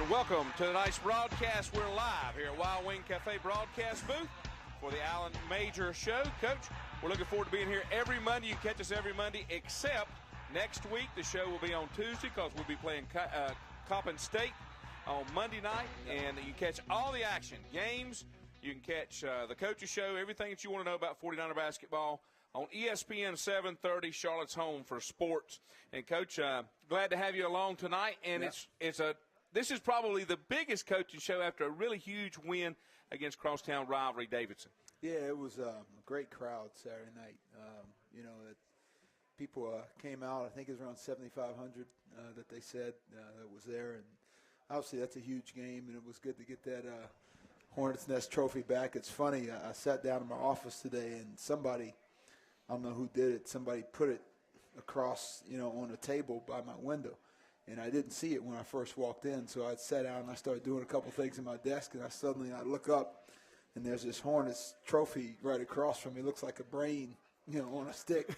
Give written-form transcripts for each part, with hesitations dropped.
And welcome to tonight's broadcast. We're live here at Wild Wing Cafe broadcast booth for the Allen Major Show. Coach, we're looking forward to being here every Monday. You can catch us every Monday, except next week the show will be on Tuesday because we'll be playing Coppin State on Monday night. And you catch all the action, games. You can catch the Coach's Show, everything that you want to know about 49er basketball on ESPN 730, Charlotte's home for sports. And, Coach, glad to have you along tonight. And this is probably the biggest coaching show after a really huge win against crosstown rivalry Davidson. Yeah, it was a great crowd Saturday night. People came out. I think it was around 7,500 that they said that was there. And obviously that's a huge game, and it was good to get that Hornets Nest trophy back. It's funny. I sat down in my office today, and somebody, I don't know who did it, somebody put it across, on a table by my window. And I didn't see it when I first walked in, so I sat down and I started doing a couple things in my desk, and I look up, and there's this Hornets trophy right across from me. It looks like a brain, on a stick.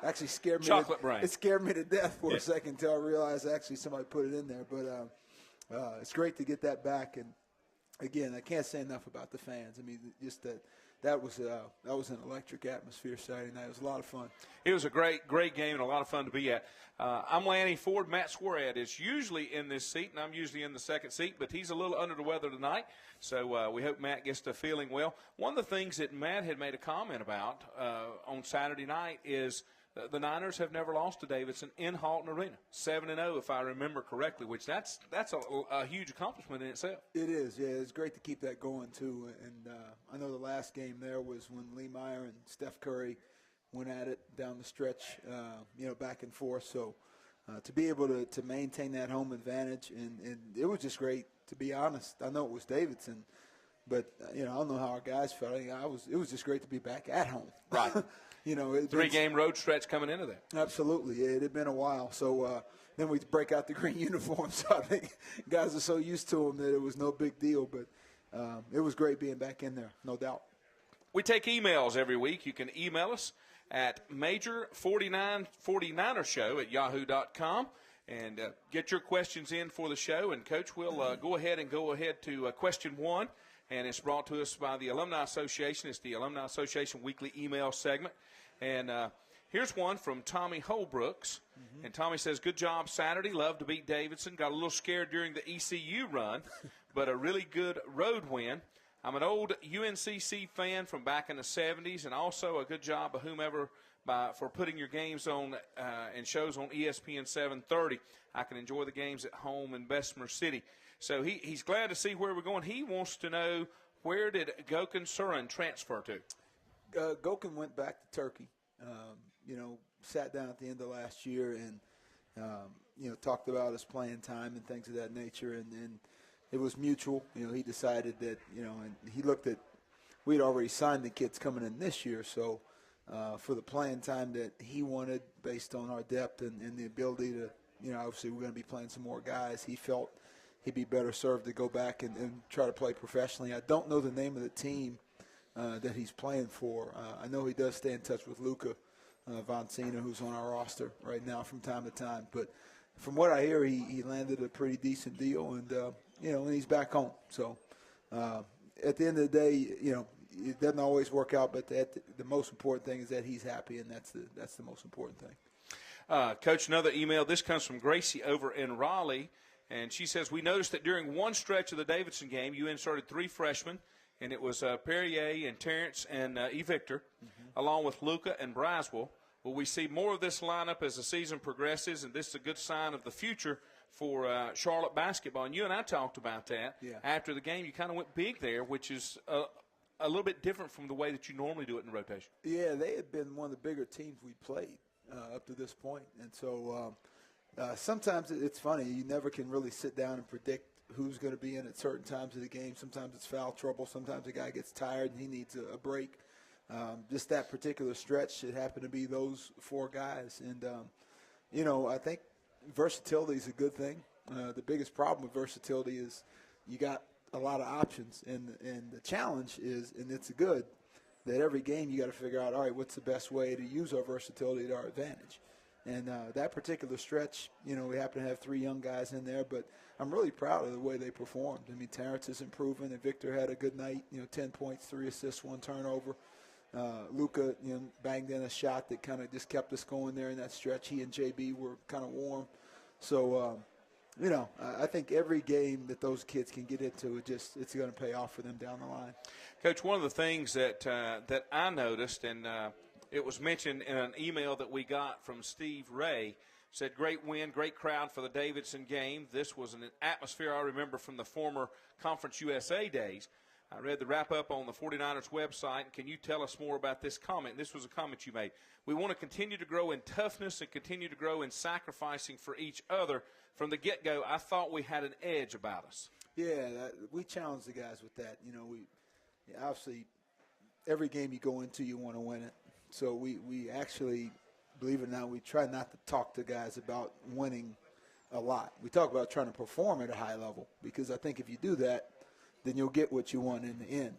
Actually scared me. Chocolate brain. It scared me to death for a second until I realized actually somebody put it in there. But it's great to get that back. And again, I can't say enough about the fans. I mean, just that was an electric atmosphere Saturday night. It was a lot of fun. It was a great game and a lot of fun to be at. I'm Lanny Ford. Matt Swarad is usually in this seat, and I'm usually in the second seat, but he's a little under the weather tonight, so we hope Matt gets to feeling well. One of the things that Matt had made a comment about on Saturday night is the Niners have never lost to Davidson in Halton Arena, 7-0 if I remember correctly, which that's a huge accomplishment in itself. It is, yeah. It's great to keep that going too. And I know the last game there was when Lee Meyer and Steph Curry went at it down the stretch, back and forth. So to be able to maintain that home advantage, and it was just great, to be honest. I know it was Davidson, but I don't know how our guys felt. It was just great to be back at home. Right. Three-game road stretch coming into that. Absolutely. Yeah, it had been a while. So then we break out the green uniforms. So I think guys are so used to them that it was no big deal. But it was great being back in there, no doubt. We take emails every week. You can email us at major4949ershow@yahoo.com and get your questions in for the show. And, Coach, we'll go ahead to question one. And it's brought to us by the Alumni Association. It's the Alumni Association weekly email segment. And here's one from Tommy Holbrooks. Mm-hmm. And Tommy says, good job Saturday. Love to beat Davidson. Got a little scared during the ECU run, but a really good road win. I'm an old UNCC fan from back in the 70s, and also a good job of whomever for putting your games on and shows on ESPN 730. I can enjoy the games at home in Bessemer City. So he's glad to see where we're going. He wants to know, where did Gökhan Surin transfer to? Gökhan went back to Turkey. Sat down at the end of last year and, talked about his playing time and things of that nature. And it was mutual. He decided that, and he looked at – we'd already signed the kids coming in this year. So for the playing time that he wanted based on our depth and the ability to, obviously we're going to be playing some more guys, he felt – he'd be better served to go back and try to play professionally. I don't know the name of the team that he's playing for. I know he does stay in touch with Luca Vancina, who's on our roster right now from time to time. But from what I hear, he landed a pretty decent deal, and and he's back home. So at the end of the day, it doesn't always work out, but the most important thing is that he's happy, and that's the most important thing. Coach, another email. This comes from Gracie over in Raleigh. And she says, we noticed that during one stretch of the Davidson game, you inserted three freshmen, and it was Perrier and Terrence and E. Victor, along with Luca and Braswell. Will we see more of this lineup as the season progresses, and this is a good sign of the future for Charlotte basketball? And you and I talked about that. Yeah. After the game. You kind of went big there, which is a little bit different from the way that you normally do it in rotation. Yeah, they had been one of the bigger teams we played up to this point. And so sometimes it's funny. You never can really sit down and predict who's going to be in at certain times of the game. Sometimes it's foul trouble. Sometimes the guy gets tired and he needs a break. Just that particular stretch, it happened to be those four guys. And, I think versatility is a good thing. The biggest problem with versatility is you got a lot of options. And the challenge is, and it's good, that every game you got to figure out, all right, what's the best way to use our versatility to our advantage? And that particular stretch, we happen to have 3 young guys in there, but I'm really proud of the way they performed. I mean, Terrence is improving, and Victor had a good night, 10 points, 3 assists, 1 turnover. Luka, banged in a shot that kind of just kept us going there in that stretch. He and JB were kind of warm. So, I think every game that those kids can get into, it's going to pay off for them down the line. Coach, one of the things that I noticed, and it was mentioned in an email that we got from Steve Ray, said, great win, great crowd for the Davidson game. This was an atmosphere I remember from the former Conference USA days. I read the wrap-up on the 49ers website. Can you tell us more about this comment? This was a comment you made. We want to continue to grow in toughness and continue to grow in sacrificing for each other. From the get-go, I thought we had an edge about us. Yeah, we challenged the guys with that. Obviously, every game you go into, you want to win it. So we actually, believe it or not, we try not to talk to guys about winning a lot. We talk about trying to perform at a high level, because I think if you do that, then you'll get what you want in the end.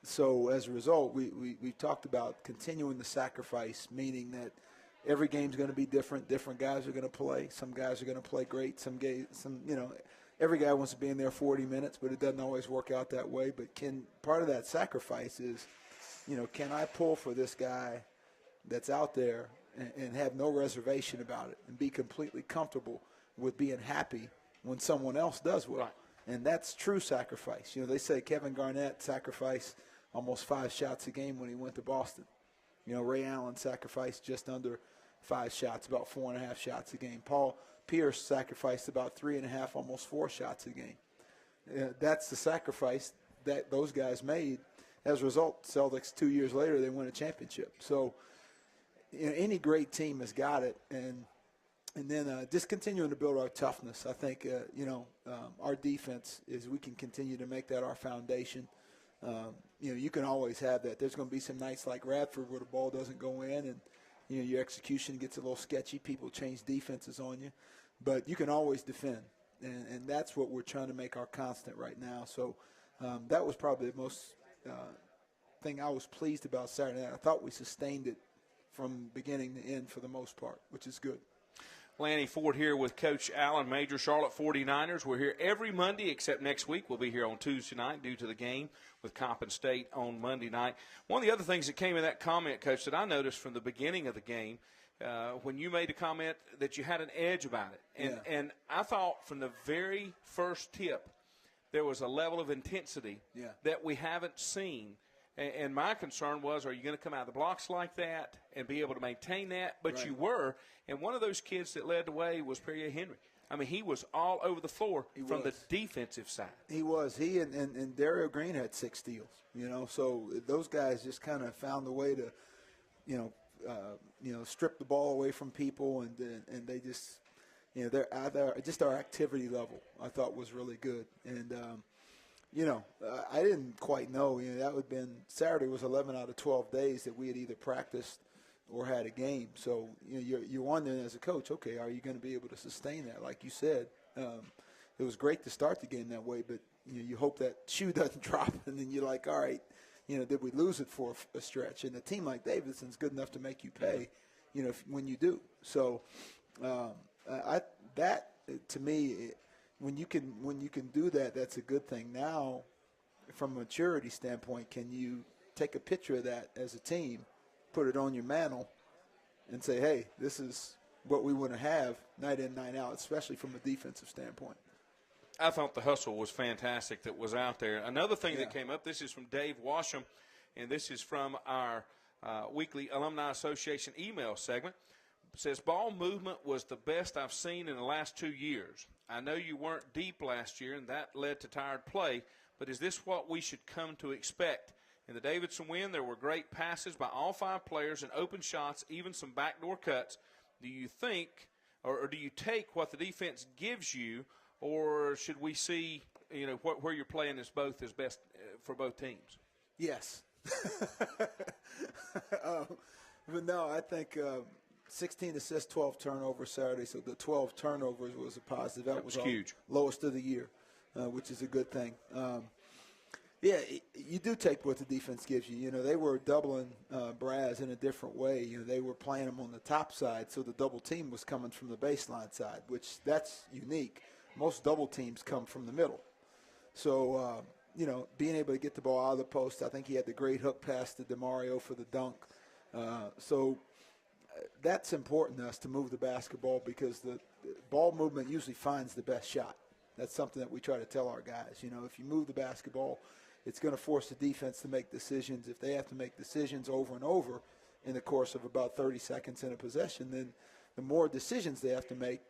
So as a result, we talked about continuing the sacrifice, meaning that every game's going to be different. Different guys are going to play. Some guys are going to play great. Every guy wants to be in there 40 minutes, but it doesn't always work out that way. But part of that sacrifice is, can I pull for this guy that's out there and have no reservation about it and be completely comfortable with being happy when someone else does well? Right. And that's true sacrifice. They say Kevin Garnett sacrificed almost 5 shots a game when he went to Boston. Ray Allen sacrificed just under 5 shots, about 4.5 shots a game. Paul Pierce sacrificed about 3.5, almost 4 shots a game. That's the sacrifice that those guys made. As a result, Celtics 2 years later, they win a championship. So any great team has got it. And then just continuing to build our toughness. I think, our defense is we can continue to make that our foundation. You can always have that. There's going to be some nights like Radford where the ball doesn't go in and, your execution gets a little sketchy. People change defenses on you. But you can always defend. And that's what we're trying to make our constant right now. So that was probably the most thing I was pleased about Saturday night. I thought we sustained it from beginning to end for the most part, which is good. Lanny Ford here with Coach Allen, Major Charlotte 49ers. We're here every Monday except next week. We'll be here on Tuesday night due to the game with Coppin State on Monday night. One of the other things that came in that comment, Coach, that I noticed from the beginning of the game, when you made a comment that you had an edge about it. And I thought from the very first tip there was a level of intensity that we haven't seen. And my concern was, are you going to come out of the blocks like that and be able to maintain that? But right. You were. And one of those kids that led the way was Perrier Henry. I mean, he was all over the floor from the defensive side. He was. He and Dario Green had 6 steals, So those guys just kind of found a way to, strip the ball away from people. And they just, just our activity level I thought was really good. And, I didn't quite know. That would have been Saturday was 11 out of 12 days that we had either practiced or had a game. So you're wondering as a coach, okay, are you going to be able to sustain that? Like you said, it was great to start the game that way, but you hope that shoe doesn't drop, and then you're like, all right, did we lose it for a stretch? And a team like Davidson's good enough to make you pay, when you do. So that to me. When you can do that, that's a good thing. Now, from a maturity standpoint, can you take a picture of that as a team, put it on your mantle, and say, hey, this is what we want to have night in, night out, especially from a defensive standpoint. I thought the hustle was fantastic that was out there. Another thing that came up, this is from Dave Washam, and this is from our weekly Alumni Association email segment. It says, ball movement was the best I've seen in the last 2 years. I know you weren't deep last year, and that led to tired play, but is this what we should come to expect? In the Davidson win, there were great passes by all 5 players and open shots, even some backdoor cuts. Do you think, or do you take what the defense gives you, or should we see, where you're playing is best for both teams? Yes. But no, I think 16 assists, 12 turnovers Saturday, so the 12 turnovers was a positive. That was huge. Lowest of the year, which is a good thing. Yeah, you do take what the defense gives you. You know, they were doubling Braz in a different way. You know, they were playing them on the top side, so the double team was coming from the baseline side, which that's unique. Most double teams come from the middle. So, you know, being able to get the ball out of the post, I think he had the great hook pass to DeMario for the dunk. So that's important to us to move the basketball because the ball movement usually finds the best shot. That's something that we try to tell our guys. You know, if you move the basketball, it's going to force the defense to make decisions. If they have to make decisions over and over in the course of about 30 seconds in a possession, then the more decisions they have to make,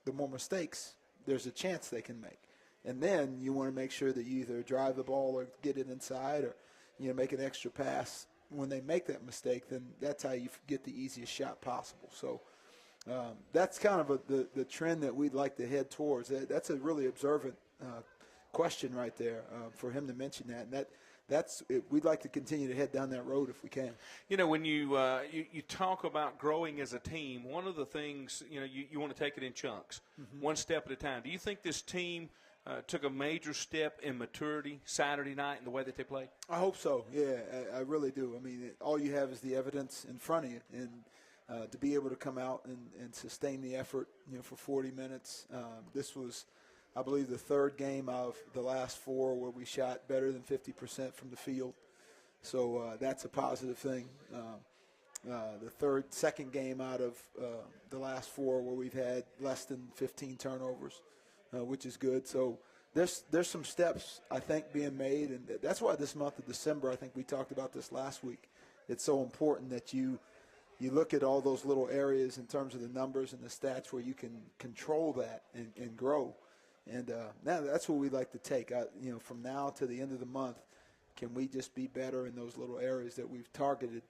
the more mistakes there's a chance they can make. And then you want to make sure that you either drive the ball or get it inside or, you know, make an extra pass. When they make that mistake, then that's how you get the easiest shot possible. So that's kind of the trend that we'd like to head towards. That's a really observant question right there for him to mention that. And that's we'd like to continue to head down that road if we can. You know, when you talk about growing as a team, one of the things, you know, you want to take it in chunks, one step at a time. Do you think this team took a major step in maturity Saturday night in the way that they played? I hope so. Yeah, I really do. I mean, all you have is the evidence in front of you, and to be able to come out and sustain the effort, you know, for 40 minutes. This was, I believe, the third game of the last four where we shot better than 50% from the field. So that's a positive thing. The second game out of the last four where we've had less than 15 turnovers. Which is good. So there's some steps, I think, being made, and that's why this month of December, I think we talked about this last week, it's so important that you look at all those little areas in terms of the numbers and the stats where you can control that and grow. And now that's what we'd like to take. You know, from now to the end of the month, can we just be better in those little areas that we've targeted?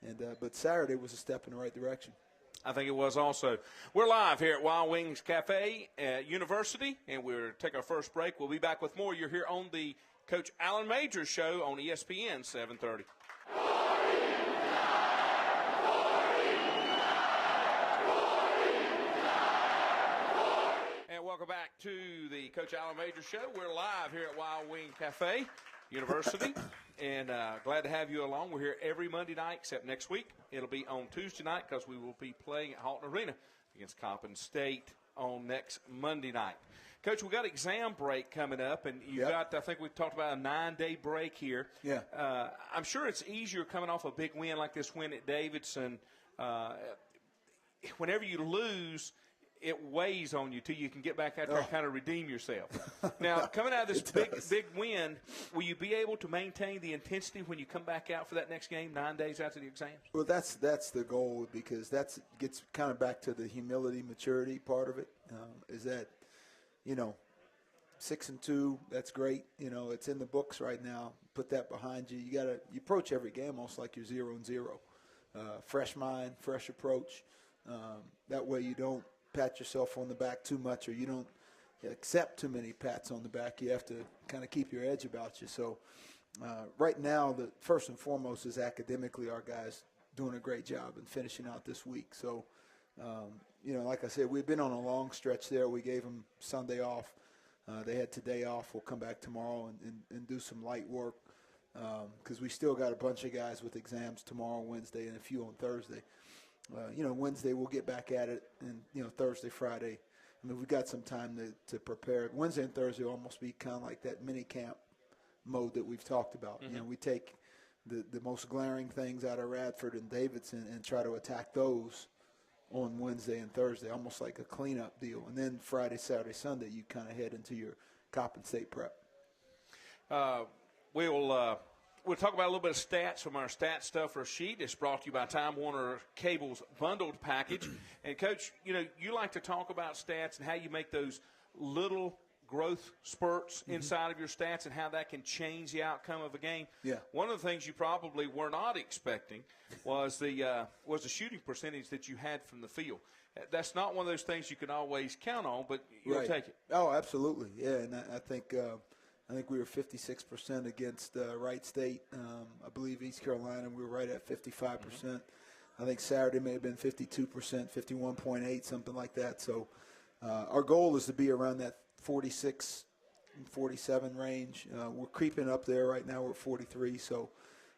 And but Saturday was a step in the right direction. I think it was also. We're live here at Wild Wings Cafe at University, and we'll take our first break. We'll be back with more. You're here on the Coach Alan Majors Show on ESPN 730. And welcome back to the Coach Alan Majors Show. We're live here at Wild Wing Cafe, University, and glad to have you along. We're here every Monday night except next week. It'll be on Tuesday night because we will be playing at Halton Arena against Coppin State on next Monday night. Coach, we've got exam break coming up, and you've got, I think we've talked about a 9-day break here. Yeah. I'm sure it's easier coming off a big win like this win at Davidson. Whenever you lose, it weighs on you till you can get back out there and kind of redeem yourself. Now, coming out of this big win, will you be able to maintain the intensity when you come back out for that next game 9 days after the exams? Well, that's the goal, because that gets kind of back to the humility, maturity part of it. Is that, you know, 6-2, that's great. You know, it's in the books right now. Put that behind you. You approach every game almost like you're 0-0. Fresh mind, fresh approach. That way you don't pat yourself on the back too much, or you don't accept too many pats on the back. You have to kind of keep your edge about you. So right now, the first and foremost is academically, our guys doing a great job and finishing out this week. So, you know, like I said, we've been on a long stretch there. We gave them Sunday off. They had today off. We'll come back tomorrow and do some light work because we still got a bunch of guys with exams tomorrow, Wednesday, and a few on Thursday. You know, Wednesday we'll get back at it, and, you know, Thursday, Friday. I mean, we've got some time to prepare. Wednesday and Thursday will almost be kind of like that mini camp mode that we've talked about. You know, we take the most glaring things out of Radford and Davidson and try to attack those on Wednesday and Thursday, almost like a cleanup deal. And then Friday, Saturday, Sunday, you kind of head into your Coppin State prep. We'll talk about a little bit of stats from our stat stuffer sheet. It's brought to you by Time Warner Cable's bundled package. And, Coach, you know, you like to talk about stats and how you make those little growth spurts inside of your stats and how that can change the outcome of a game. Yeah. One of the things you probably were not expecting was the shooting percentage that you had from the field. That's not one of those things you can always count on, but you'll take it. Oh, absolutely. Yeah, and I think we were 56% against Wright State. I believe East Carolina, we were right at 55%. I think Saturday may have been 52%, 51.8, something like that. So our goal is to be around that 46 47 range. We're creeping up there right now. We're at 43. So,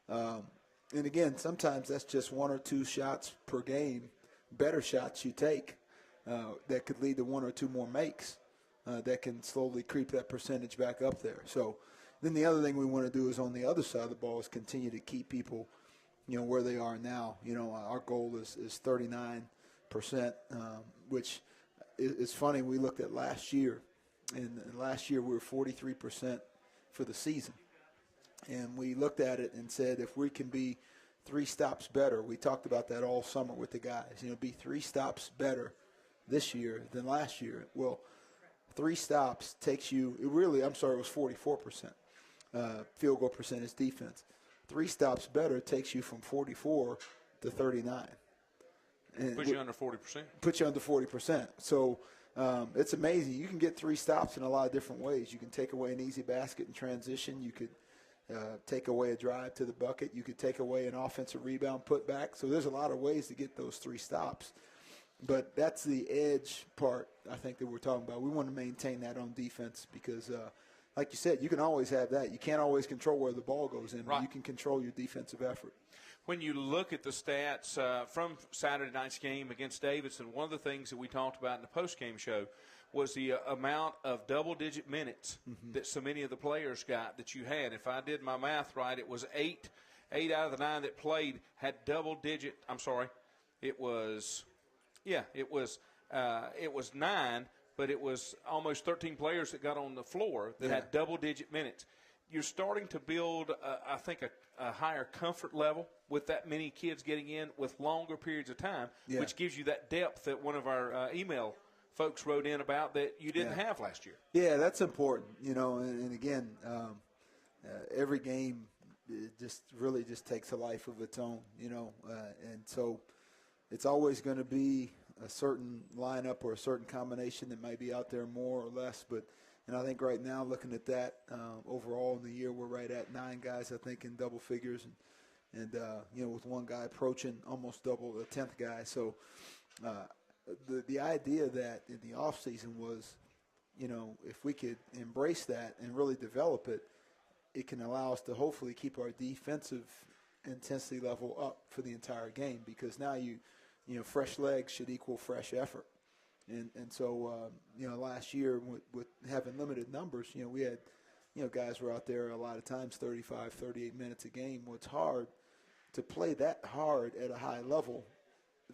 and again, sometimes that's just 1 or 2 shots per game, better shots you take that could lead to 1 or 2 more makes that can slowly creep that percentage back up there. So then the other thing we want to do is on the other side of the ball is continue to keep people, where they are now. Our goal is 39%, which is funny. We looked at last year, and last year we were 43% for the season. And we looked at it and said, if we can be 3 stops better, we talked about that all summer with the guys, be 3 stops better this year than last year. Well, 3 stops takes you, it was 44% field goal percentage defense. 3 stops better takes you from 44 to 39. And puts you under 40%. Puts you under 40%. So it's amazing. You can get 3 stops in a lot of different ways. You can take away an easy basket in transition. You could take away a drive to the bucket. You could take away an offensive rebound putback. So there's a lot of ways to get those 3 stops. But that's the edge part, I think, that we're talking about. We want to maintain that on defense because, like you said, you can always have that. You can't always control where the ball goes in, but you can control your defensive effort. When you look at the stats from Saturday night's game against Davidson, one of the things that we talked about in the postgame show was the amount of double-digit minutes that so many of the players got that you had. If I did my math right, it was 8 out of the 9 that played had double-digit. I'm sorry, it was 9, but it was almost 13 players that got on the floor that had double-digit minutes. You're starting to build, I think, a higher comfort level with that many kids getting in with longer periods of time, which gives you that depth that one of our email folks wrote in about that you didn't have last year. Yeah, that's important, and again, every game just takes a life of its own, and so it's always going to be a certain lineup or a certain combination that might be out there more or less, and I think right now, looking at that, overall in the year, we're right at 9 guys, I think, in double figures, and with one guy approaching almost double the 10th guy. So the idea that in the offseason was, if we could embrace that and really develop it, it can allow us to hopefully keep our defensive intensity level up for the entire game, because now fresh legs should equal fresh effort. And so, last year with having limited numbers, we had, guys were out there a lot of times 35, 38 minutes a game. Well, it's hard to play that hard at a high level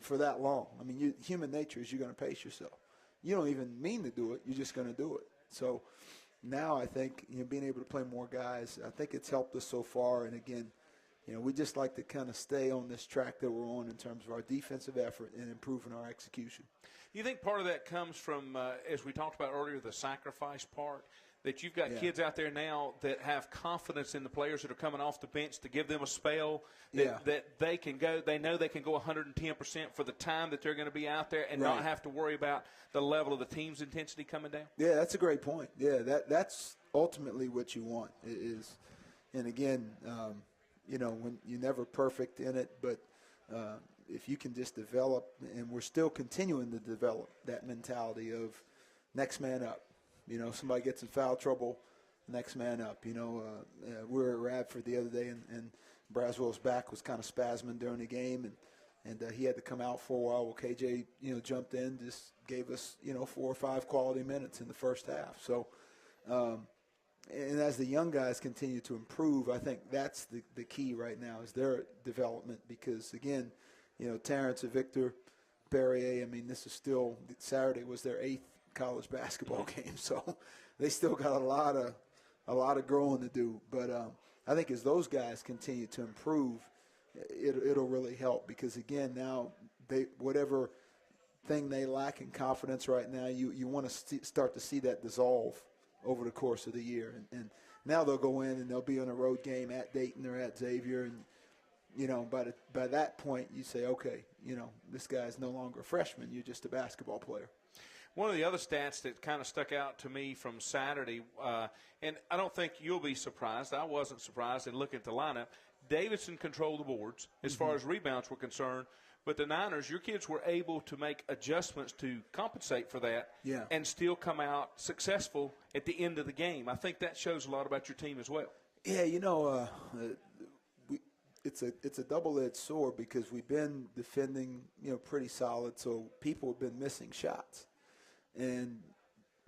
for that long. I mean, human nature is you're going to pace yourself. You don't even mean to do it. You're just going to do it. So now I think, being able to play more guys, I think it's helped us so far. And, again, we just like to kind of stay on this track that we're on in terms of our defensive effort and improving our execution. Do you think part of that comes from, as we talked about earlier, the sacrifice part, that you've got kids out there now that have confidence in the players that are coming off the bench to give them a spell, that they can go, they know they can go 110% for the time that they're going to be out there and not have to worry about the level of the team's intensity coming down? Yeah, that's a great point. Yeah, that's ultimately what you want is, and again, when you're never perfect in it, but if you can just develop, and we're still continuing to develop that mentality of next man up. Somebody gets in foul trouble, next man up. We were at Radford the other day, and Braswell's back was kind of spasming during the game, and he had to come out for a while. Well, KJ, jumped in, just gave us, 4 or 5 quality minutes in the first half. So, and as the young guys continue to improve, I think that's the key right now is their development because, again, Terrence and Victor, Barrier, I mean, this is still – Saturday was their 8th college basketball game, so they still got a lot of growing to do. But I think as those guys continue to improve, it'll really help because, again, now whatever thing they lack in confidence right now, you want to start to see that dissolve over the course of the year. And now they'll go in and they'll be on a road game at Dayton or at Xavier. And, by that point, you say, okay, this guy's no longer a freshman. You're just a basketball player. One of the other stats that kind of stuck out to me from Saturday, and I don't think you'll be surprised. I wasn't surprised in looking at the lineup. Davidson controlled the boards as far as rebounds were concerned, But the Niners, your kids were able to make adjustments to compensate for that and still come out successful at the end of the game. I think that shows a lot about your team as well. Yeah, it's a double-edged sword because we've been defending, pretty solid, so people have been missing shots. And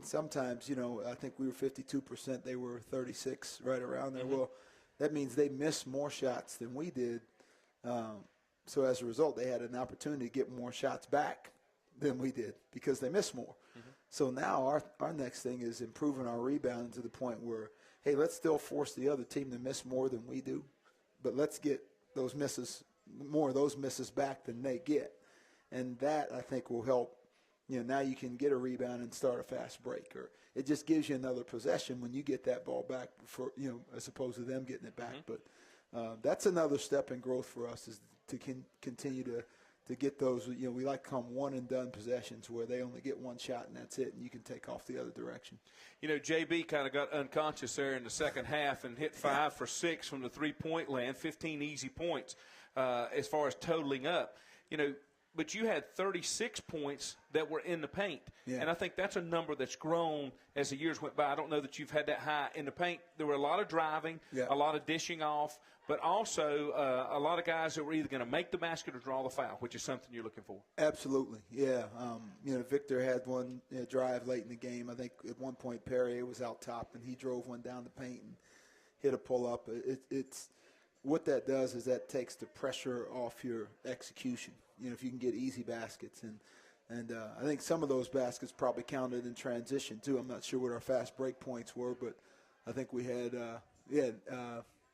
sometimes, I think we were 52%, they were 36, right around there. Well, that means they missed more shots than we did. So as a result, they had an opportunity to get more shots back than we did because they missed more. So now our next thing is improving our rebounding to the point where, hey, let's still force the other team to miss more than we do, but let's get more of those misses back than they get. And that, I think, will help. Now you can get a rebound and start a fast break, or it just gives you another possession when you get that ball back before, as opposed to them getting it back. But that's another step in growth for us, is to continue to get those, we like to call them one-and-done possessions where they only get one shot and that's it, and you can take off the other direction. JB kind of got unconscious there in the second half and hit 5 for 6 from the three-point land, 15 easy points as far as totaling up. But you had 36 points that were in the paint. Yeah. And I think that's a number that's grown as the years went by. I don't know that you've had that high in the paint. There were a lot of driving, a lot of dishing off, but also a lot of guys that were either going to make the basket or draw the foul, which is something you're looking for. Absolutely, yeah. Victor had one drive late in the game. I think at one point Perrier was out top, and he drove one down the paint and hit a pull-up. It's what that does is that takes the pressure off your execution. If you can get easy baskets. And I think some of those baskets probably counted in transition, too. I'm not sure what our fast break points were, but I think we had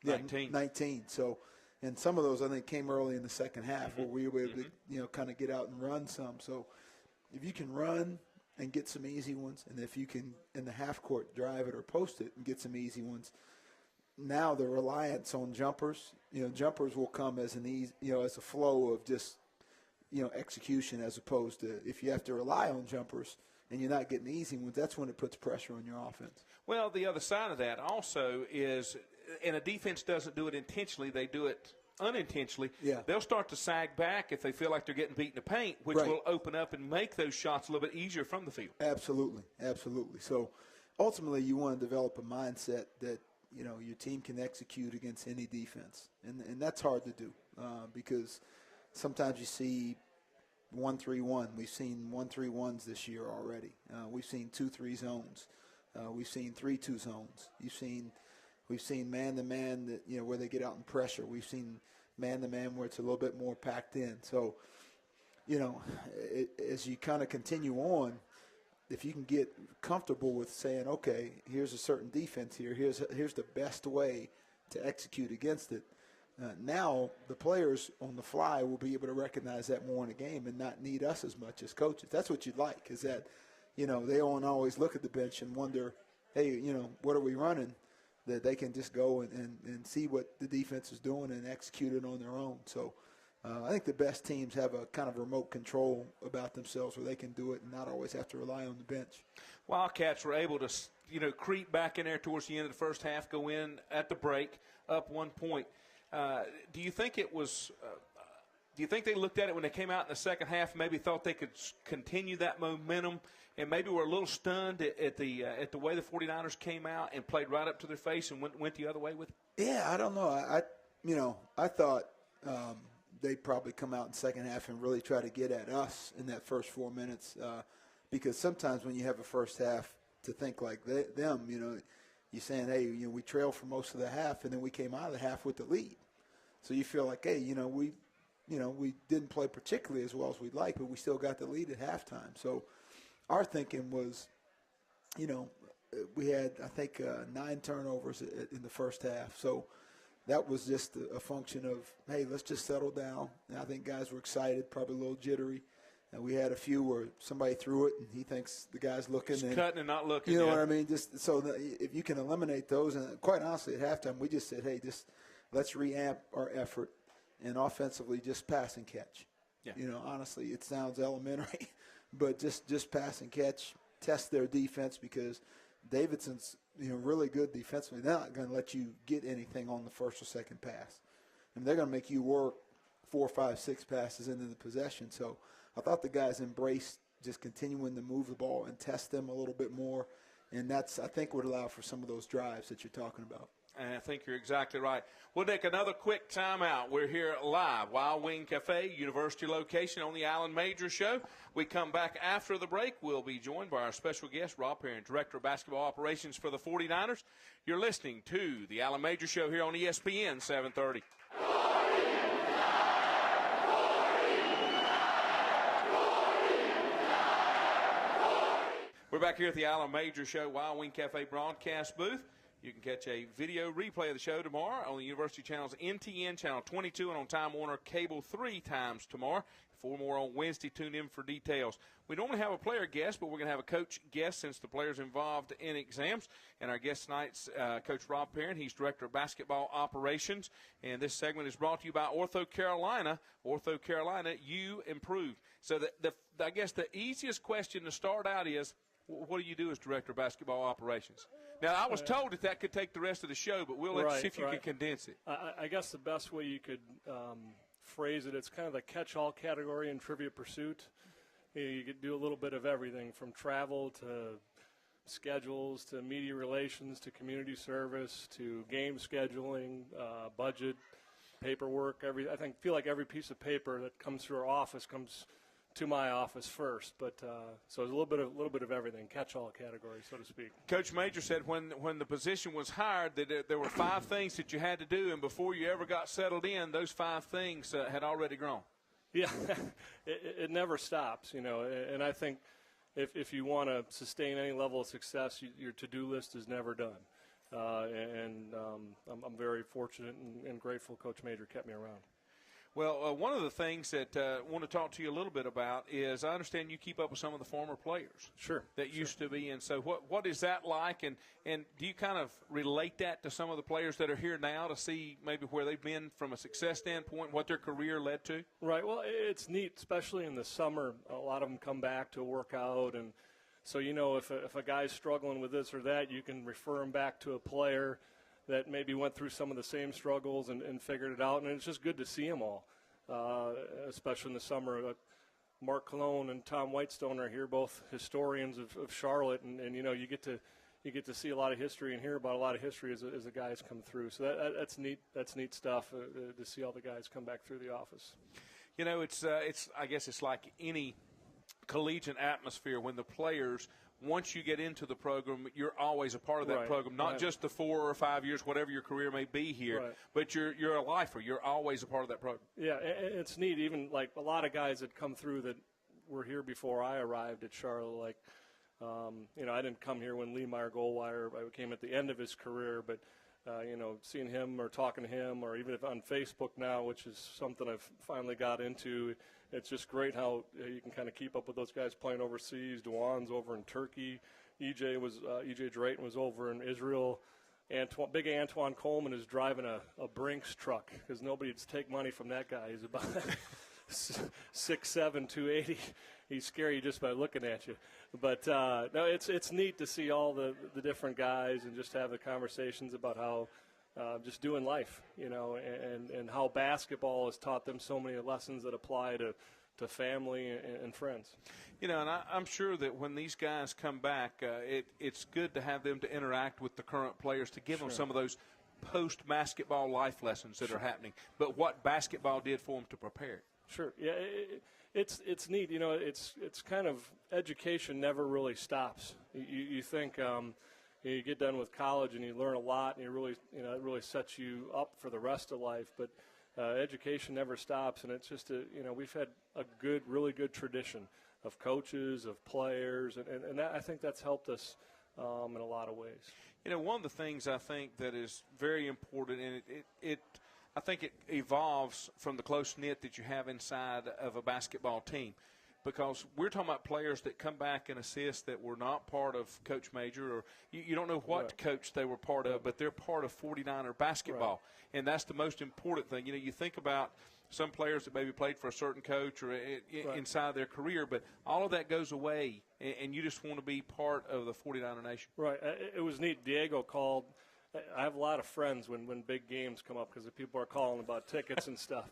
19. So, and some of those, I think, came early in the second half where we were able to, kind of get out and run some. So if you can run and get some easy ones, and if you can, in the half court, drive it or post it and get some easy ones, now the reliance on jumpers, jumpers will come as an easy, as a flow of just, execution, as opposed to if you have to rely on jumpers and you're not getting the easy ones, that's when it puts pressure on your offense. Well, the other side of that also is, and a defense doesn't do it intentionally, they do it unintentionally. Yeah. They'll start to sag back if they feel like they're getting beat in the paint, which will open up and make those shots a little bit easier from the field. Absolutely. So ultimately you want to develop a mindset that, your team can execute against any defense. And that's hard to do because sometimes you see 1-3-1. We've seen 1-3-1s this year already. We've seen 2-3 zones. We've seen 3-2 zones. We've seen man-to-man that where they get out in pressure. We've seen man-to-man where it's a little bit more packed in. So, as you kind of continue on, if you can get comfortable with saying, okay, here's a certain defense here. Here's the best way to execute against it. Now the players on the fly will be able to recognize that more in a game and not need us as much as coaches. That's what you'd like, is that, they don't always look at the bench and wonder, hey, what are we running? That they can just go and see what the defense is doing and execute it on their own. So I think the best teams have a kind of remote control about themselves where they can do it and not always have to rely on the bench. Wildcats were able to, creep back in there towards the end of the first half, go in at the break, up 1 point. Do you think it was do you think they looked at it when they came out in the second half and maybe thought they could continue that momentum and maybe were a little stunned at the way the 49ers came out and played right up to their face and went the other way with it? Yeah, I don't know. I thought they'd probably come out in the second half and really try to get at us in that first 4 minutes because sometimes when you have a first half to think like them, you're saying, hey, we trailed for most of the half and then we came out of the half with the lead. So you feel like, hey, we didn't play particularly as well as we'd like, but we still got the lead at halftime. So our thinking was, we had, I think, 9 turnovers in the first half. So that was just a function of, hey, let's just settle down. And I think guys were excited, probably a little jittery. And we had a few where somebody threw it and he thinks the guy's looking. Just cutting and not looking. You know what I mean? Just so that if you can eliminate those, and quite honestly, at halftime, we just said, hey, let's reamp our effort and offensively just pass and catch. Yeah. Honestly, it sounds elementary, but just pass and catch, test their defense because Davidson's really good defensively. They're not going to let you get anything on the first or second pass. And they're going to make you work 4, 5, 6 passes into the possession. So I thought the guys embraced just continuing to move the ball and test them a little bit more. And that's, I think, would allow for some of those drives that you're talking about. And I think you're exactly right. We'll take another quick timeout. We're here live, Wild Wing Cafe, University location on the Alan Major Show. We come back after the break. We'll be joined by our special guest, Rob Perrin, Director of Basketball Operations for the 49ers. You're listening to the Alan Major Show here on ESPN 730. We're back here at the Alan Major Show, Wild Wing Cafe broadcast booth. You can catch a video replay of the show tomorrow on the University channels NTN Channel 22 and on Time Warner Cable 3 times tomorrow. 4 more on Wednesday. Tune in for details. We normally have a player guest, but we're going to have a coach guest since the player's involved in exams. And our guest tonight's Coach Rob Perrin. He's Director of Basketball Operations. And this segment is brought to you by Ortho Carolina. Ortho Carolina, you improved. So I guess the easiest question to start out is, what do you do as Director of Basketball Operations? Now, I was told that could take the rest of the show, but we'll see if you can condense it. I guess the best way you could phrase it, it's kind of the catch-all category in Trivia Pursuit. You could do a little bit of everything from travel to schedules to media relations to community service to game scheduling, budget, paperwork. I feel like every piece of paper that comes through our office comes to my office first, but so it's a little bit of everything, catch-all category, so to speak. Coach Major said when the position was hired that there were 5 things that you had to do, and before you ever got settled in, those 5 things had already grown. Yeah, it never stops, and I think if you want to sustain any level of success, your to-do list is never done. I'm very fortunate and grateful Coach Major kept me around. Well, one of the things that I want to talk to you a little bit about is I understand you keep up with some of the former players. Sure. That used to be in. So what is that like? And do you kind of relate that to some of the players that are here now to see maybe where they've been from a success standpoint, what their career led to? Right. Well, it's neat, especially in the summer. A lot of them come back to work out. And so, if a guy's struggling with this or that, you can refer him back to a player that maybe went through some of the same struggles and figured it out. And it's just good to see them all, especially in the summer. Mark Cologne and Tom Whitestone are here, both historians of Charlotte, and you get to see a lot of history and hear about a lot of history as the guys come through. So that's neat. That's neat stuff to see all the guys come back through the office. It's I guess it's like any collegiate atmosphere when the players, once you get into the program, you're always a part of that program, not just the 4 or 5 years, whatever your career may be here, but you're a lifer. You're always a part of that program. Yeah, it's neat. Even like a lot of guys that come through that were here before I arrived at Charlotte. Like, I didn't come here when Lee Meyer Goldwire. I came at the end of his career, but seeing him or talking to him, or even if on Facebook now, which is something I've finally got into. It's just great how you can kind of keep up with those guys playing overseas. Dewan's over in Turkey. EJ Drayton was over in Israel. Big Antoine Coleman is driving a Brinks truck because nobody'd take money from that guy. He's about 6'7", 280. He's scary just by looking at you. But no, it's neat to see all the different guys and just have the conversations about how just doing life, and how basketball has taught them so many lessons that apply to family and friends. And I'm sure that when these guys come back, it's good to have them to interact with the current players to give them some of those post-basketball life lessons that are happening, but what basketball did for them to prepare. Sure. Yeah, it's neat. It's kind of education never really stops. You think you get done with college and you learn a lot, and it really sets you up for the rest of life. But education never stops, and it's just we've had a really good tradition of coaches, of players, and that, I think that's helped us in a lot of ways. One of the things I think that is very important, and I think it evolves from the close knit that you have inside of a basketball team. Because we're talking about players that come back and assist that were not part of Coach Major, or you don't know what coach they were part of, but they're part of 49er basketball. And that's the most important thing. You think about some players that maybe played for a certain coach or inside their career, but all of that goes away, and you just want to be part of the 49er Nation. Right. It was neat. Diego called. I have a lot of friends when big games come up because the people are calling about tickets and stuff.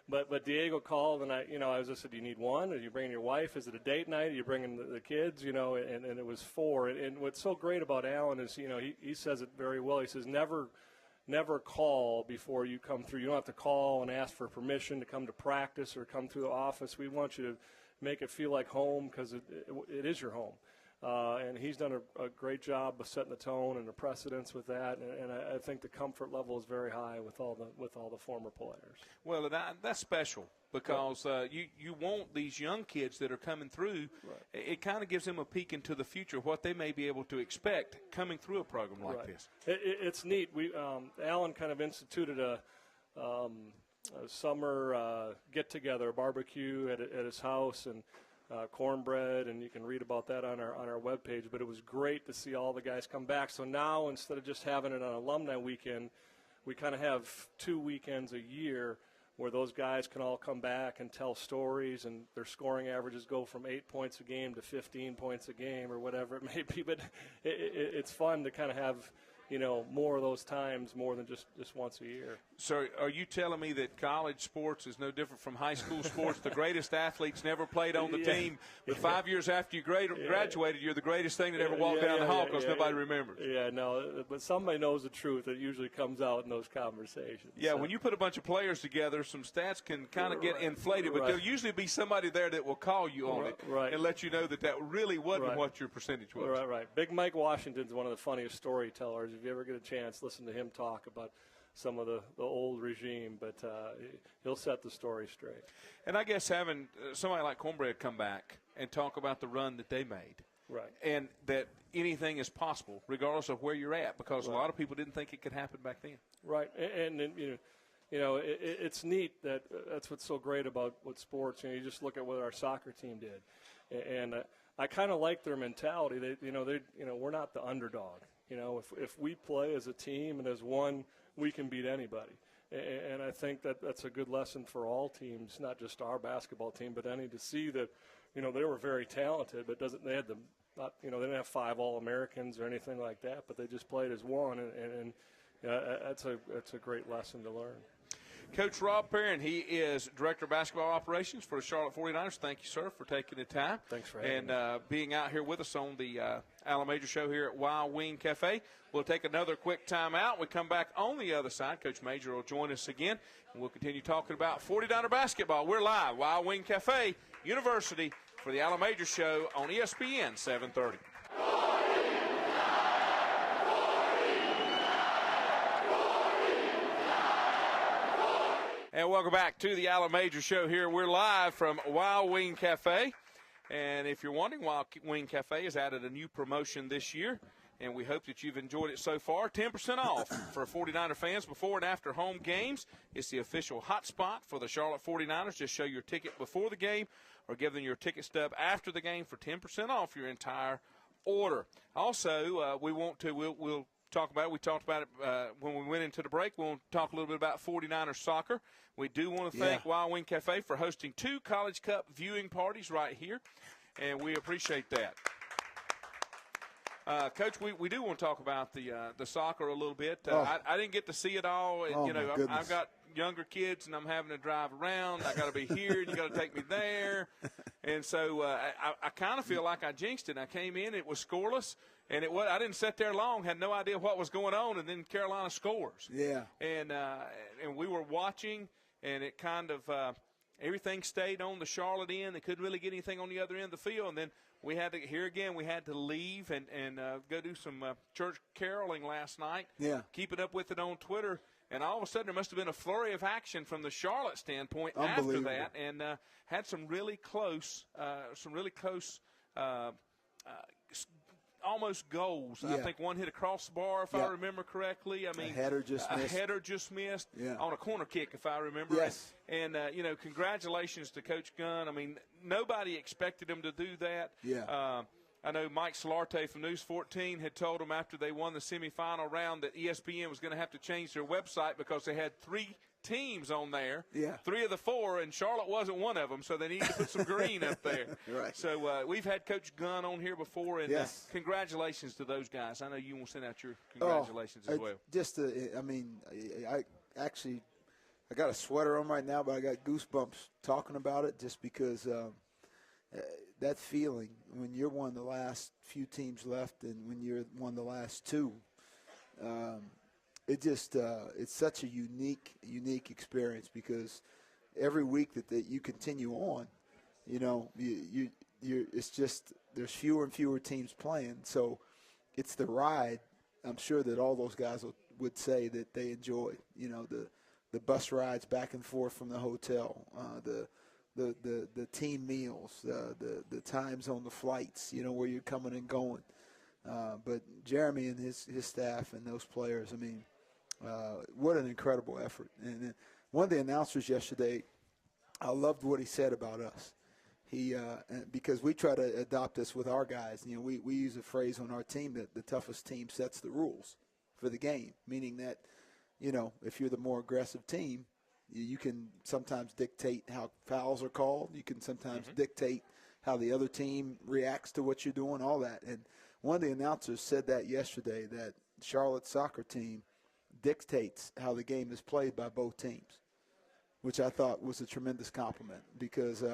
But Diego called, and I was just said, do you need one? Are you bringing your wife? Is it a date night? Are you bringing the kids? And it was 4. And what's so great about Alan is, he says it very well. He says, never call before you come through. You don't have to call and ask for permission to come to practice or come through the office. We want you to make it feel like home, because it is your home. And he's done a great job of setting the tone and the precedence with that, and I think the comfort level is very high with all the former players. Well, that's special, because you want these young kids that are coming through. Right. It kind of gives them a peek into the future, what they may be able to expect coming through a program like this. It's neat. Alan kind of instituted a summer get-together, a barbecue at his house, and cornbread, and you can read about that on our webpage. But it was great to see all the guys come back. So now, instead of just having it on alumni weekend, we kind of have 2 weekends a year where those guys can all come back and tell stories, and their scoring averages go from 8 points a game to 15 points a game or whatever it may be. But it's fun to kind of have more of those times, more than just once a year. So are you telling me that college sports is no different from high school sports? The greatest athletes never played on the team, but 5 years after you graduated, you're the greatest thing that ever walked down the hall, because nobody remembers. Yeah, no, but somebody knows the truth. It usually comes out in those conversations. Yeah, when you put a bunch of players together, some stats can kind of get inflated, but there'll usually be somebody there that will call you on it and let you know that really wasn't what your percentage was. Right. Big Mike Washington's one of the funniest storytellers. If you ever get a chance, listen to him talk about some of the old regime, but he'll set the story straight. And I guess having somebody like Cornbread come back and talk about the run that they made, right, and that anything is possible regardless of where you're at, because a lot of people didn't think it could happen back then. Right, and it's neat that's what's so great about what sports. You just look at what our soccer team did, and I kind of like their mentality. We're not the underdog. If we play as a team and as one, we can beat anybody. And I think that's a good lesson for all teams, not just our basketball team, but any, to see that, they were very talented, but they didn't have 5 All-Americans or anything like that, but they just played as one, and that's a great lesson to learn. Coach Rob Perrin, he is Director of Basketball Operations for the Charlotte 49ers. Thank you, sir, for taking the time. Thanks for having me. And being out here with us on the Allen Major Show here at Wild Wing Cafe. We'll take another quick time out. We come back on the other side. Coach Major will join us again, and we'll continue talking about 49er basketball. We're live, Wild Wing Cafe University, for the Allen Major Show on ESPN 730. And welcome back to the Allen Major Show here. We're live from Wild Wing Cafe. And if you're wondering, Wild Wing Cafe has added a new promotion this year, and we hope that you've enjoyed it so far. 10% off for 49er fans before and after home games. It's the official hot spot for the Charlotte 49ers. Just show your ticket before the game or give them your ticket stub after the game for 10% off your entire order. Also, we'll talk about it. We talked about it when we went into the break. We'll talk a little bit about 49ers soccer. We do want to thank Wild Wing Cafe for hosting 2 College Cup viewing parties right here, and we appreciate that. Coach, we do want to talk about the soccer a little bit. I didn't get to see it all. And, I've got younger kids, and I'm having to drive around. I got to be here, and you got to take me there. And so I kind of feel like I jinxed it. I came in, it was scoreless. And I didn't sit there long, had no idea what was going on, and then Carolina scores. Yeah. And we were watching, and it kind of everything stayed on the Charlotte end. They couldn't really get anything on the other end of the field. And then we had to leave and go do some church caroling last night. Yeah. Keeping up with it on Twitter. And all of a sudden there must have been a flurry of action from the Charlotte standpoint after that, and had some really close almost goals. Yeah. I think one hit across the bar, if I remember correctly. I mean, a header just missed on a corner kick, if I remember. Yes. And, congratulations to Coach Gunn. I mean, nobody expected him to do that. Yeah. I know Mike Solarte from News 14 had told him after they won the semifinal round that ESPN was going to have to change their website because they had 3 teams on there, 3 of the 4, and Charlotte wasn't one of them, so they needed to put some green up there. Right. So we've had Coach Gunn on here before, and congratulations to those guys. I know you want to send out your congratulations as well. I got a sweater on right now, but I got goosebumps talking about it just because that feeling when you're one of the last few teams left and when you're one of the last two, it's such a unique experience because every week that you continue on, it's just there's fewer and fewer teams playing, so it's the ride. I'm sure that all those guys would say that they enjoy. The bus rides back and forth from the hotel, the team meals, the times on the flights, where you're coming and going. But Jeremy and his staff and those players, I mean, what an incredible effort. And one of the announcers yesterday, I loved what he said about us. Because we try to adopt this with our guys. We use a phrase on our team that the toughest team sets the rules for the game, meaning that, if you're the more aggressive team, you can sometimes dictate how fouls are called. You can sometimes dictate how the other team reacts to what you're doing, all that. And one of the announcers said that yesterday, that Charlotte's soccer team dictates how the game is played by both teams, which I thought was a tremendous compliment because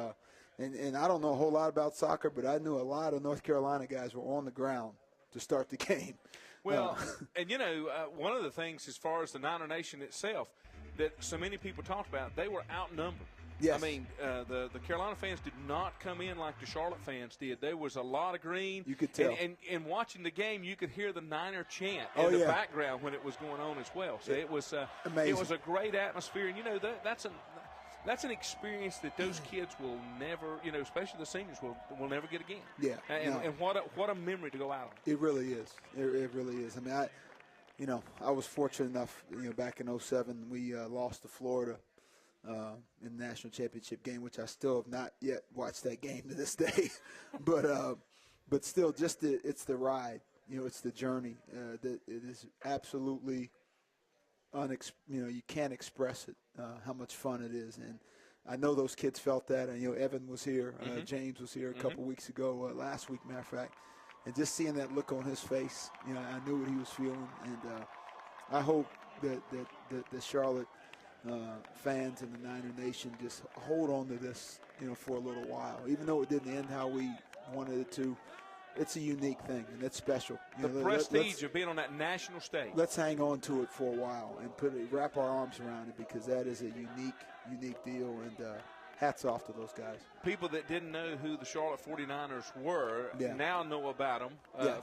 and I don't know a whole lot about soccer, but I knew a lot of North Carolina guys were on the ground to start the game. Well, and one of the things as far as the Niner Nation itself that so many people talked about, they were outnumbered. Yes. I mean, the Carolina fans did not come in like the Charlotte fans did. There was a lot of green. You could tell. And watching the game, you could hear the Niner chant in the background when it was going on as well. So it was amazing. It was a great atmosphere. And, that's an experience that those kids will never, especially the seniors, will never get again. Yeah. And what a memory to go out on. It really is. It really is. I mean, I was fortunate enough, back in 2007, we lost to Florida in the national championship game, which I still have not yet watched that game to this day. But still, it's the ride. It's the journey. That it is absolutely you can't express it, how much fun it is. And I know those kids felt that. And, Evan was here. James was here a couple weeks ago, last week, matter of fact. And just seeing that look on his face, I knew what he was feeling. And I hope that the Charlotte fans and the Niner Nation just hold on to this, for a little while. Even though it didn't end how we wanted it to, it's a unique thing, and it's special. The prestige of being on that national stage. Let's hang on to it for a while and wrap our arms around it because that is a unique deal, and hats off to those guys. People that didn't know who the Charlotte 49ers were now know about them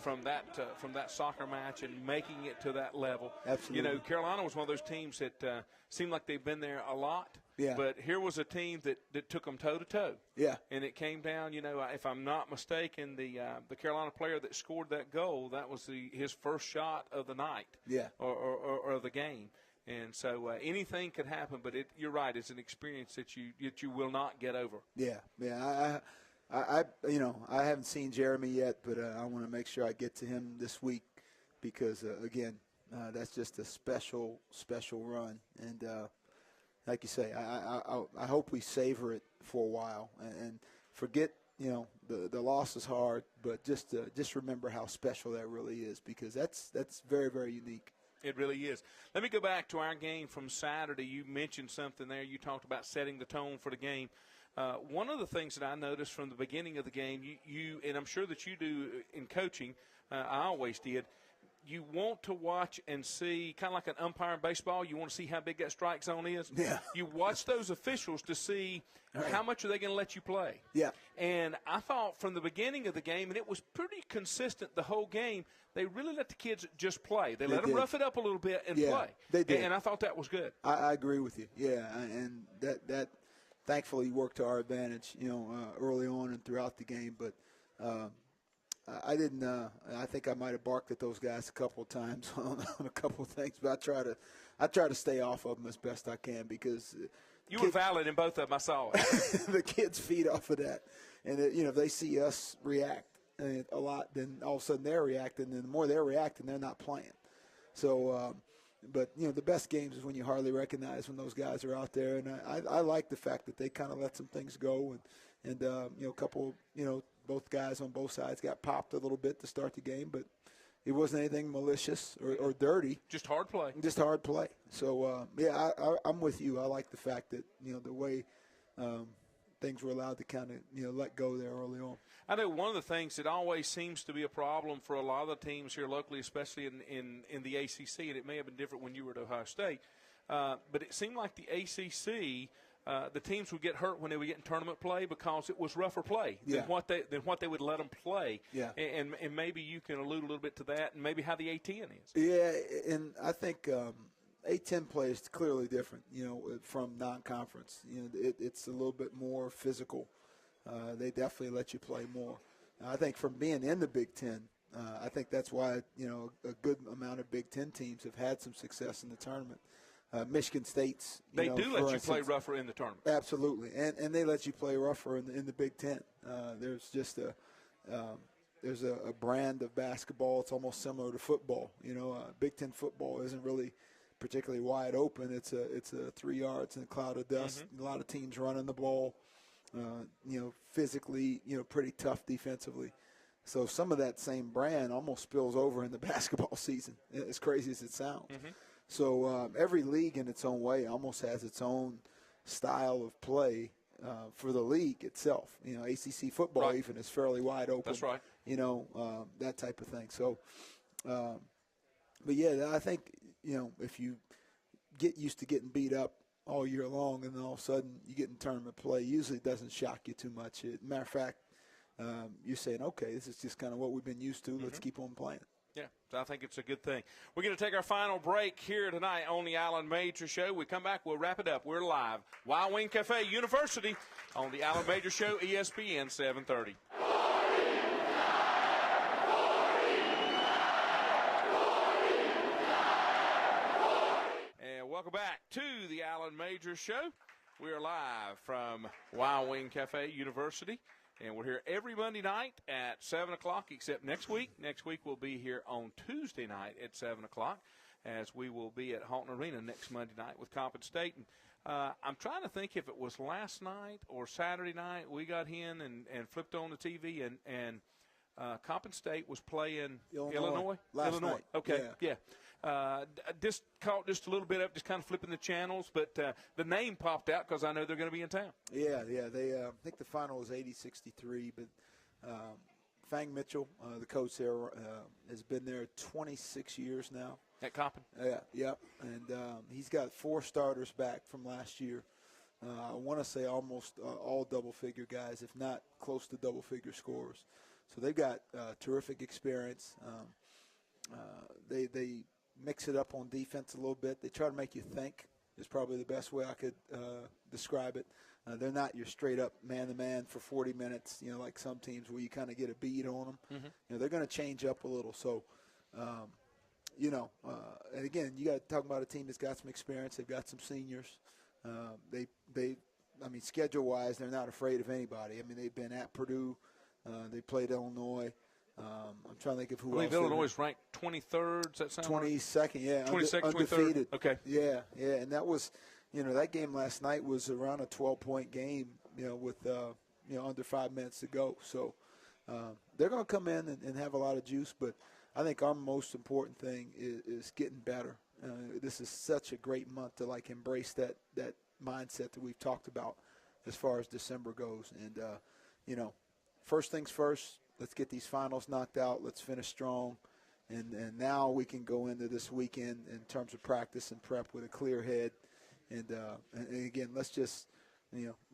from that soccer match and making it to that level. Absolutely. Carolina was one of those teams that seemed like they've been there a lot. Yeah. But here was a team that took them toe-to-toe. Yeah. And it came down, if I'm not mistaken, the Carolina player that scored that goal, that was his first shot of the night. Yeah. Or of the game. And so anything could happen, but you're right, it's an experience that you will not get over. Yeah. I haven't seen Jeremy yet, but I want to make sure I get to him this week because, again, that's just a special run. And like you say, I hope we savor it for a while and forget, the loss is hard, but just remember how special that really is because that's very, very unique. It really is. Let me go back to our game from Saturday. You mentioned something there. You talked about setting the tone for the game. One of the things that I noticed from the beginning of the game, you and I'm sure that you do in coaching, I always did, you want to watch and see, kind of like an umpire in baseball, you want to see how big that strike zone is. Yeah. You watch those officials to see how much are they going to let you play. Yeah. And I thought from the beginning of the game, and it was pretty consistent the whole game, they really let the kids just play. They let them rough it up a little bit and play. They did. And I thought that was good. I agree with you. Yeah, and that thankfully worked to our advantage, early on and throughout the game. But I didn't. I think I might have barked at those guys a couple of times on a couple of things, but I try to stay off of them as best I can because you were valid in both of them. I saw it. The kids feed off of that, and if they see us react a lot, then all of a sudden they're reacting, and the more they're reacting, they're not playing. So, but the best games is when you hardly recognize when those guys are out there, and I like the fact that they kind of let some things go, and a couple, both guys on both sides got popped a little bit to start the game, but It wasn't anything malicious or dirty. Just hard play. Just hard play. So, I'm with you. I like the fact that, the way things were allowed to kind of, let go there early on. I know one of the things that always seems to be a problem for a lot of the teams here locally, especially in the ACC, and it may have been different when you were at Ohio State, but it seemed like the ACC – the teams would get hurt when they would get in tournament play because it was rougher play than what they would let them play. Yeah. And maybe you can allude a little bit to that, and maybe how the A-10 is. Yeah, and I think A-10 play is clearly different, from non-conference. It's a little bit more physical. They definitely let you play more. I think from being in the Big Ten, I think that's why a good amount of Big Ten teams have had some success in the tournament. Michigan State's. They do let you play rougher in the tournament. Absolutely, and they let you play rougher in the Big Ten. There's just there's a brand of basketball. It's almost similar to football. Big Ten football isn't really particularly wide open. It's a 3 yards in a cloud of dust. Mm-hmm. A lot of teams running the ball. Physically, pretty tough defensively. So some of that same brand almost spills over in the basketball season, as crazy as it sounds. Mm-hmm. So every league in its own way almost has its own style of play for the league itself. ACC football right. even is fairly wide open. That's right. That type of thing. So, but yeah, I think, if you get used to getting beat up all year long and then all of a sudden you get in tournament play, usually it doesn't shock you too much. Matter of fact, you're saying, okay, this is just kind of what we've been used to. Mm-hmm. Let's keep on playing. Yeah, so I think it's a good thing. We're going to take our final break here tonight on the Allen Major Show. We come back, we'll wrap it up. We're live. Wild Wing Cafe University on the Allen Major Show, ESPN 730. And welcome back to the Allen Major Show. We are live from Wild Wing Cafe University. And we're here every Monday night at 7 o'clock, except next week. Next week we'll be here on Tuesday night at 7 o'clock, as we will be at Halton Arena next Monday night with Coppin State. And I'm trying to think if it was last night or Saturday night we got in and flipped on the TV, and Coppin State was playing Illinois? Last night. Okay, yeah. Just caught just a little bit up, just kind of flipping the channels, but the name popped out because I know they're going to be in town. Yeah. They I think the final was 80-63, but Fang Mitchell, the coach there, has been there 26 years now. At Coppin? Yeah, and he's got 4 starters back from last year. I want to say almost all double-figure guys, if not close to double-figure scorers. So they've got terrific experience. They mix it up on defense a little bit. They try to make you think is probably the best way I could describe it. They're not your straight-up man-to-man for 40 minutes, like some teams where you kind of get a beat on them. Mm-hmm. They're going to change up a little. So, and again, you got to talk about a team that's got some experience. They've got some seniors. Schedule-wise, they're not afraid of anybody. They've been at Purdue. They played Illinois. I'm trying to think of who else. I believe Illinois is ranked 23rd. Does that sound 22nd, yeah. 22nd, undefeated. 23rd. Okay. Yeah. And that was, that game last night was around a 12-point game, with, under 5 minutes to go. So they're going to come in and have a lot of juice, but I think our most important thing is getting better. This is such a great month to, embrace that mindset that we've talked about as far as December goes. And, first things first. Let's get these finals knocked out. Let's finish strong. And now we can go into this weekend in terms of practice and prep with a clear head. And again, let's just,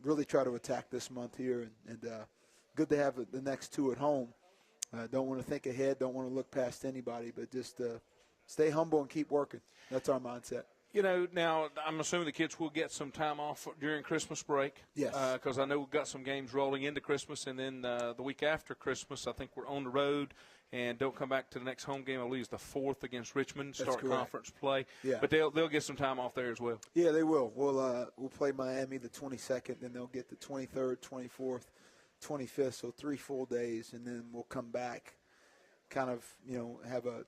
really try to attack this month here. And good to have the next 2 at home. Don't want to think ahead. Don't want to look past anybody. But just stay humble and keep working. That's our mindset. Now I'm assuming the kids will get some time off during Christmas break. Yes. Because I know we've got some games rolling into Christmas, and then the week after Christmas, I think we're on the road and don't come back to the next home game. I believe it's the 4th against Richmond, start conference play. Yeah. But they'll get some time off there as well. Yeah, they will. We'll play Miami the 22nd, then they'll get the 23rd, 24th, 25th, so 3 full days, and then we'll come back, kind of, have a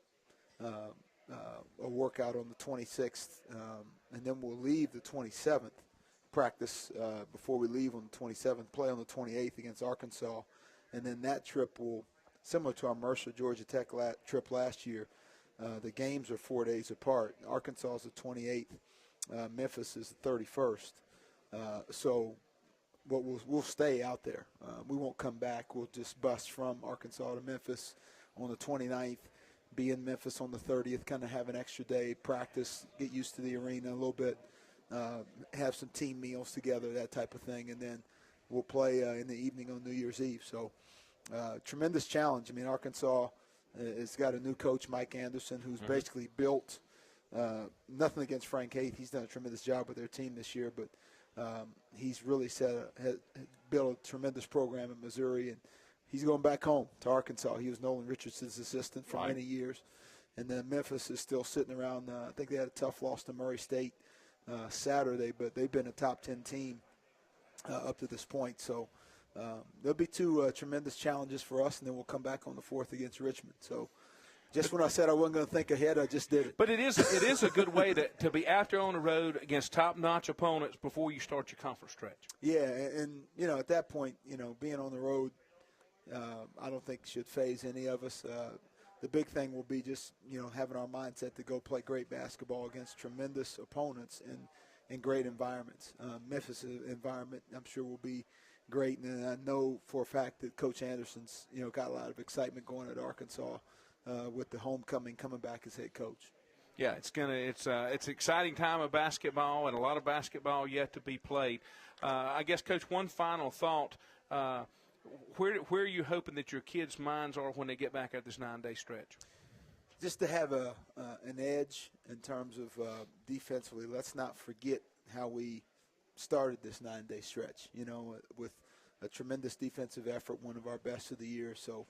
workout on the 26th, and then we'll leave the 27th, practice before we leave on the 27th, play on the 28th against Arkansas, and then that trip will similar to our Mercer Georgia Tech trip last year. The games are 4 days apart. Arkansas is the 28th. Memphis is the 31st. So we'll stay out there. We won't come back. We'll just bus from Arkansas to Memphis on the 29th, be in Memphis on the 30th, kind of have an extra day, practice, get used to the arena a little bit, have some team meals together, that type of thing, and then we'll play in the evening on New Year's Eve. So tremendous challenge. I mean, Arkansas has got a new coach, Mike Anderson, who's basically built nothing against Frank Haith. He's done a tremendous job with their team this year, but he's really built a tremendous program in Missouri, and he's going back home to Arkansas. He was Nolan Richardson's assistant for many years. And then Memphis is still sitting around. I think they had a tough loss to Murray State Saturday, but they've been a top 10 team up to this point. So there'll be two tremendous challenges for us, and then we'll come back on the 4th against Richmond. So just when I said I wasn't going to think ahead, I just did it. But it is a good way to be out there on the road against top-notch opponents before you start your conference stretch. Yeah, and at that point, being on the road, I don't think should faze any of us. The big thing will be just, having our mindset to go play great basketball against tremendous opponents in great environments. Memphis' environment, I'm sure, will be great, and I know for a fact that Coach Anderson's, got a lot of excitement going at Arkansas with the homecoming coming back as head coach. Yeah, it's an exciting time of basketball and a lot of basketball yet to be played. I guess, Coach, one final thought. Where are you hoping that your kids' minds are when they get back at this 9-day stretch? Just to have an edge in terms of defensively. Let's not forget how we started this 9-day stretch, with a tremendous defensive effort, one of our best of the year. So,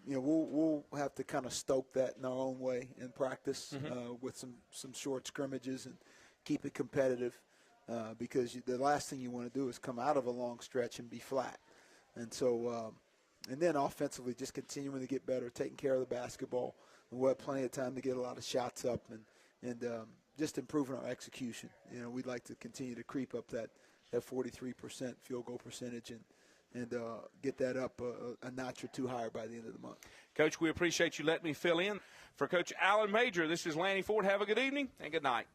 we'll have to kind of stoke that in our own way in practice with some short scrimmages and keep it competitive because the last thing you want to do is come out of a long stretch and be flat. And so, and then offensively, just continuing to get better, taking care of the basketball. And we'll have plenty of time to get a lot of shots up and just improving our execution. We'd like to continue to creep up that 43% field goal percentage and get that up a notch or two higher by the end of the month. Coach, we appreciate you letting me fill in. For Coach Alan Major, this is Lanny Ford. Have a good evening and good night.